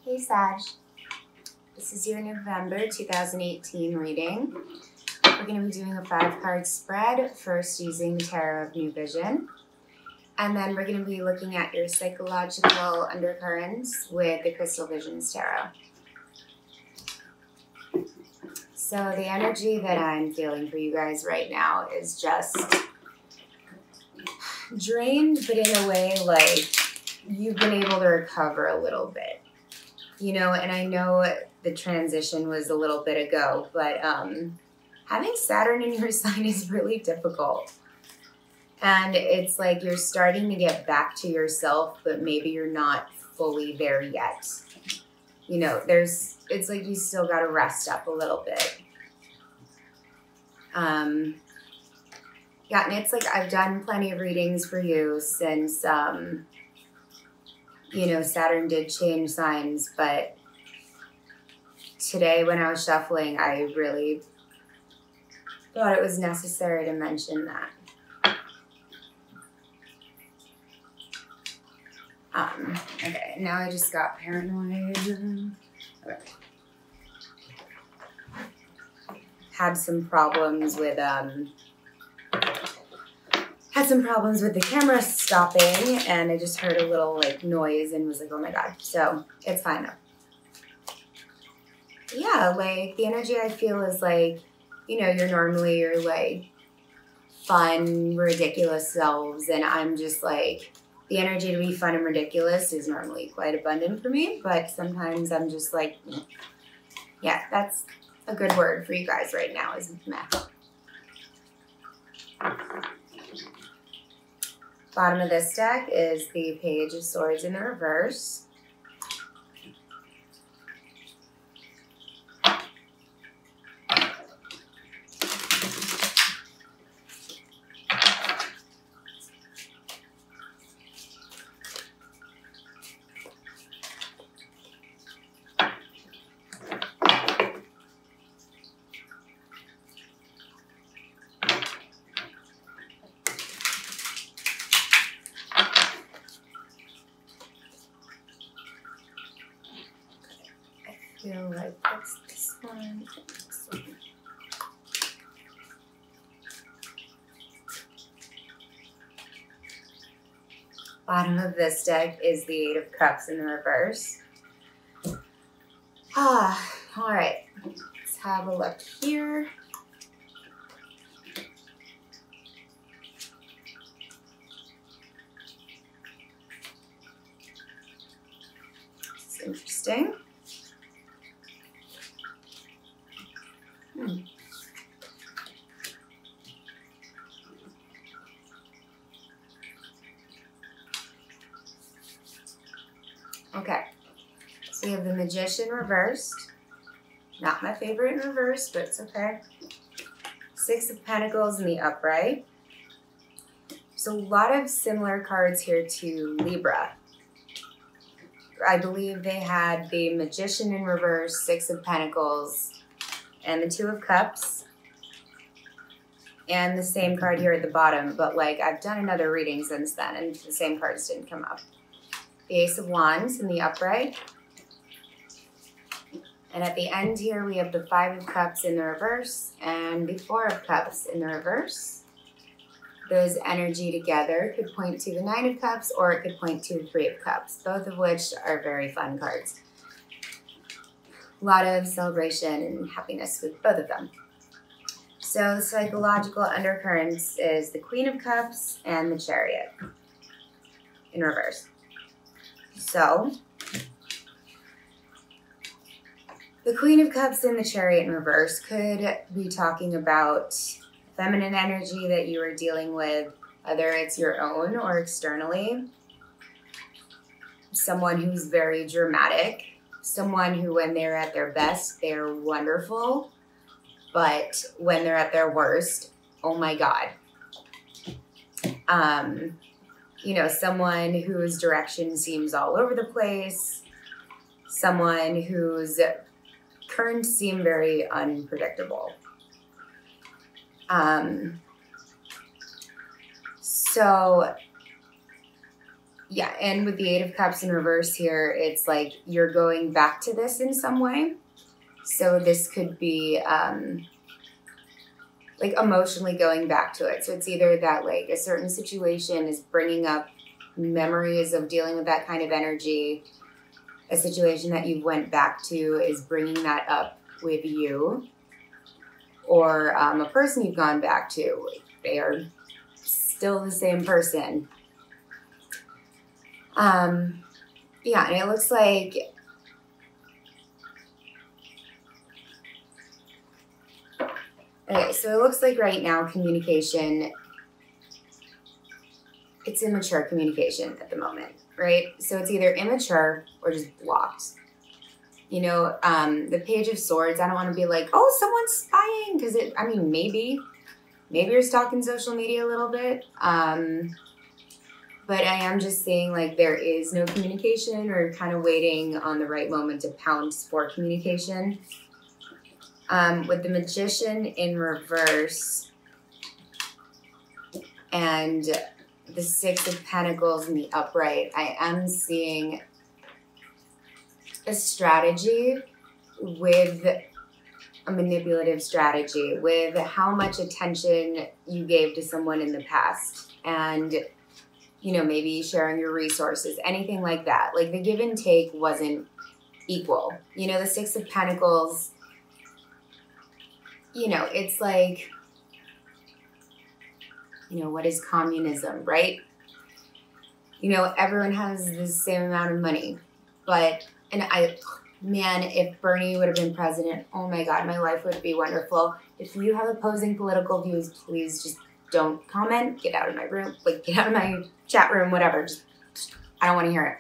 Hey Sag, this is your November 2018 reading. We're going to be doing a 5-card spread, first using the Tarot of New Vision. And then we're going to be looking at your psychological undercurrents with the Crystal Visions Tarot. So the energy that I'm feeling for you guys right now is just drained, but in a way like you've been able to recover a little bit. You know, and I know the transition was a little bit ago, but having Saturn in your sign is really difficult. And it's like you're starting to get back to yourself, but maybe you're not fully there yet. You know, it's like you still got to rest up a little bit. Yeah, and it's like I've done plenty of readings for you since, you know, Saturn did change signs, but today when I was shuffling, I really thought it was necessary to mention that. Okay, now I just got paranoid. Okay. Had some problems with the camera stopping, and I just heard a little like noise and was like, oh my God. So it's fine though. Yeah, like the energy I feel is like, you know, you're normally your like fun, ridiculous selves, and I'm just like, the energy to be fun and ridiculous is normally quite abundant for me, but sometimes I'm just like, yeah, that's a good word for you guys right now is meh. Bottom of this deck is the Page of Swords in the reverse. I feel like that's this one. This one. Bottom of this deck is the Eight of Cups in the reverse. All right. Let's have a look here. This is interesting. Okay, so we have the Magician reversed. Not my favorite in reverse, but it's okay. Six of Pentacles in the upright. So a lot of similar cards here to Libra. I believe they had the Magician in reverse, Six of Pentacles, and the Two of Cups. And the same card here at the bottom, but like I've done another reading since then and the same cards didn't come up. The Ace of Wands in the upright. And at the end here, we have the Five of Cups in the reverse and the Four of Cups in the reverse. Those energy together could point to the Nine of Cups, or it could point to the Three of Cups, both of which are very fun cards. A lot of celebration and happiness with both of them. So the psychological undercurrents is the Queen of Cups and the Chariot in reverse. So, the Queen of Cups and the Chariot in reverse could be talking about feminine energy that you are dealing with, whether it's your own or externally. Someone who's very dramatic, someone who when they're at their best, they're wonderful, but when they're at their worst, oh my God. You know, someone whose direction seems all over the place, someone whose currents seem very unpredictable. So Yeah, and with the Eight of Cups in reverse here, it's like you're going back to this in some way. So this could be like emotionally going back to it. So it's either that like a certain situation is bringing up memories of dealing with that kind of energy. A situation that you went back to is bringing that up with you. Or a person you've gone back to, they are still the same person. Yeah, and it looks like okay, so it looks like right now communication, it's immature communication at the moment, right? So it's either immature or just blocked. You know, the Page of Swords, I don't want to be like, oh, someone's spying, because I mean, maybe you're stalking social media a little bit. But I am just saying like there is no communication or kind of waiting on the right moment to pounce for communication. With the Magician in reverse and the Six of Pentacles in the upright, I am seeing a strategy with a manipulative strategy with how much attention you gave to someone in the past and, you know, maybe sharing your resources, anything like that. Like the give and take wasn't equal. You know, the Six of Pentacles, you know, it's like, you know, what is communism, right? You know, everyone has the same amount of money, but, and man, if Bernie would have been president, oh my God, my life would be wonderful. If you have opposing political views, please just don't comment. Get out of my room, like get out of my chat room, whatever. Just I don't want to hear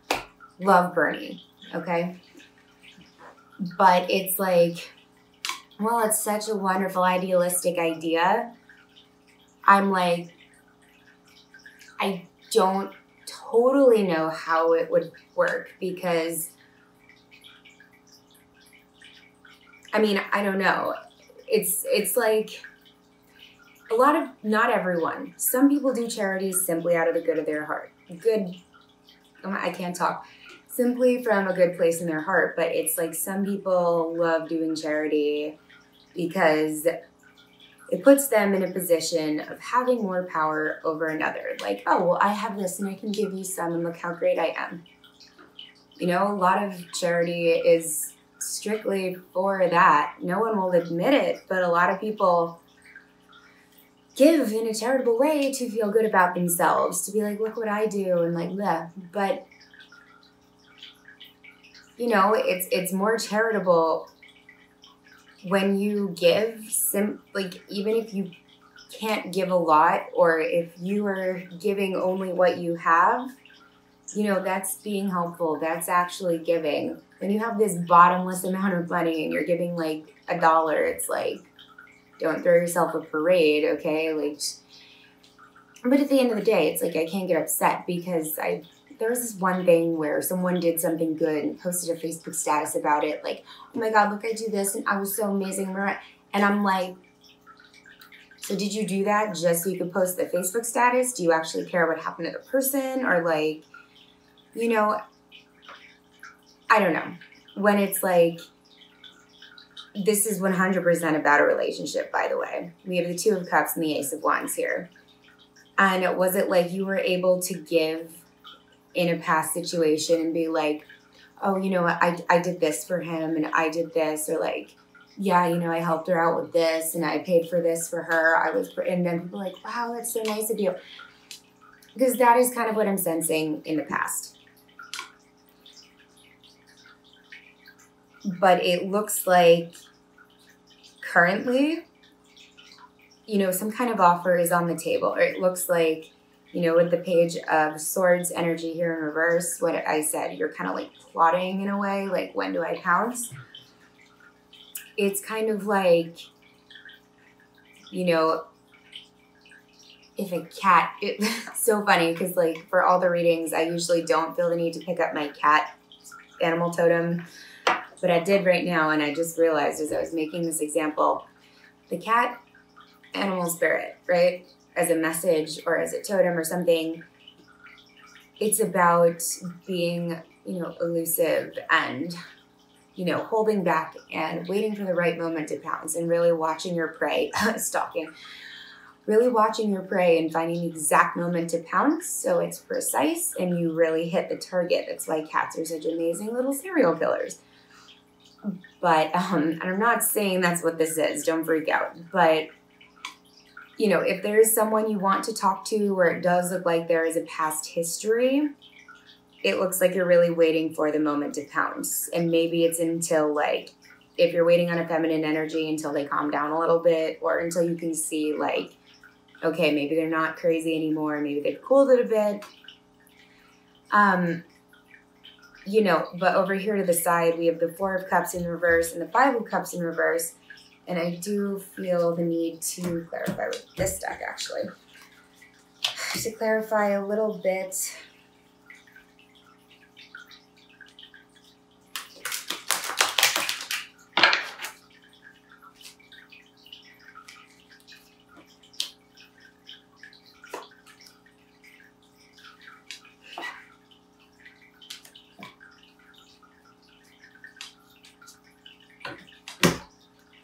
it. Love Bernie, okay? But it's like, well, it's such a wonderful, idealistic idea. I'm like, I don't totally know how it would work because, I mean, I don't know. It's like a lot of, not everyone. Some people do charities simply out of the good of their heart. Good, I can't talk. Simply from a good place in their heart. But it's like some people love doing charity because it puts them in a position of having more power over another. Like, oh, well, I have this and I can give you some and look how great I am. You know, a lot of charity is strictly for that. No one will admit it, but a lot of people give in a charitable way to feel good about themselves, to be like, look what I do, and like, bleh. But, you know, it's more charitable when you give, like, even if you can't give a lot, or if you are giving only what you have, you know, that's being helpful. That's actually giving. When you have this bottomless amount of money and you're giving like $1, it's like, don't throw yourself a parade, okay? Like, but at the end of the day, it's like I can't get upset because there was this one thing where someone did something good and posted a Facebook status about it. Like, oh my God, look, I do this and I was so amazing. And I'm like, so did you do that just so you could post the Facebook status? Do you actually care what happened to the person? Or like, you know, I don't know. When it's like, this is 100% about a relationship, by the way. We have the Two of Cups and the Ace of Wands here. And was it like you were able to give in a past situation and be like, oh, you know what, I did this for him and I did this, or like, yeah, you know, I helped her out with this and I paid for this for her. And then people are like, wow, that's so nice of you. Because that is kind of what I'm sensing in the past. But it looks like currently, you know, some kind of offer is on the table. Or it looks like, you know, with the Page of Swords energy here in reverse, what I said, you're kind of like plotting in a way, like, when do I pounce? It's kind of like, you know, if a cat, it's so funny because like for all the readings, I usually don't feel the need to pick up my cat animal totem. But I did right now, and I just realized as I was making this example, the cat animal spirit, right, as a message or as a totem or something, it's about being, elusive and, holding back and waiting for the right moment to pounce and really watching your prey, stalking, really watching your prey and finding the exact moment to pounce so it's precise and you really hit the target. It's why cats are such amazing little serial killers. But, and I'm not saying that's what this is, don't freak out. But, if there is someone you want to talk to where it does look like there is a past history, it looks like you're really waiting for the moment to pounce. And maybe it's until like, if you're waiting on a feminine energy until they calm down a little bit, or until you can see like, okay, maybe they're not crazy anymore. Maybe they've cooled it a bit. But over here to the side, we have the 4 of Cups in reverse and the 5 of Cups in reverse. And I do feel the need to clarify with this deck, actually. To clarify a little bit.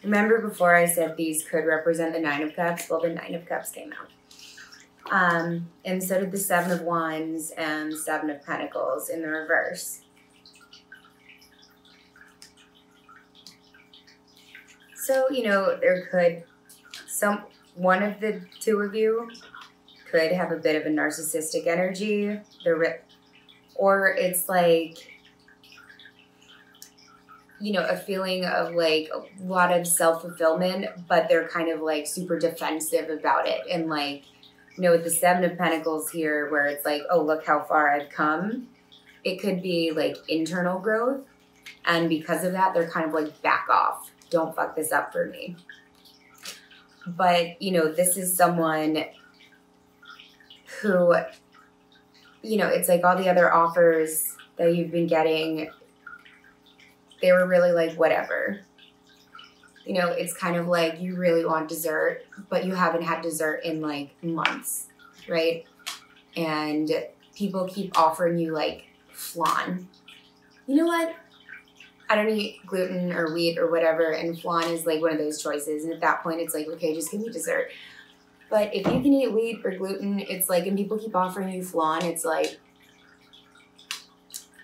Remember before I said these could represent the 9 of Cups? Well, the 9 of Cups came out. And so did the 7 of Wands and 7 of Pentacles in the reverse. So, there could, one of the 2 of you could have a bit of a narcissistic energy. Or it's like, a feeling of like a lot of self-fulfillment, but they're kind of like super defensive about it. And like, with the 7 of Pentacles here where it's like, oh, look how far I've come. It could be like internal growth. And because of that, they're kind of like, back off. Don't fuck this up for me. But, this is someone who, it's like all the other offers that you've been getting, they were really like, whatever. It's kind of like you really want dessert, but you haven't had dessert in like months, right? And people keep offering you like flan. You know what? I don't eat gluten or wheat or whatever, and flan is like one of those choices. And at that point, it's like, okay, just give me dessert. But if you can eat wheat or gluten, it's like, and people keep offering you flan, it's like,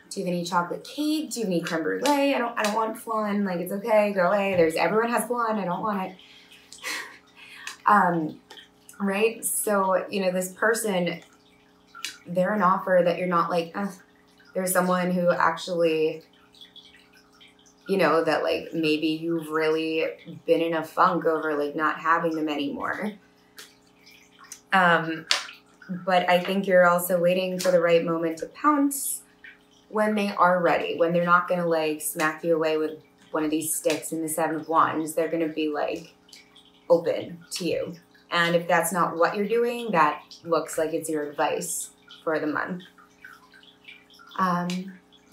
do you have any chocolate cake? Do you have any creme brulee? I don't want flan. Like, it's okay, go away. Everyone has flan. I don't want it. Right? So, this person, they're an offer that you're not like, there's someone who actually, that like maybe you've really been in a funk over like not having them anymore. But I think you're also waiting for the right moment to pounce when they are ready, when they're not going to like smack you away with one of these sticks in the 7 of Wands. They're going to be like open to you. And if that's not what you're doing, that looks like it's your advice for the month.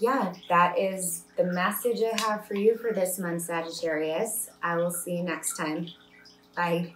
Yeah, that is the message I have for you for this month, Sagittarius. I will see you next time. Bye.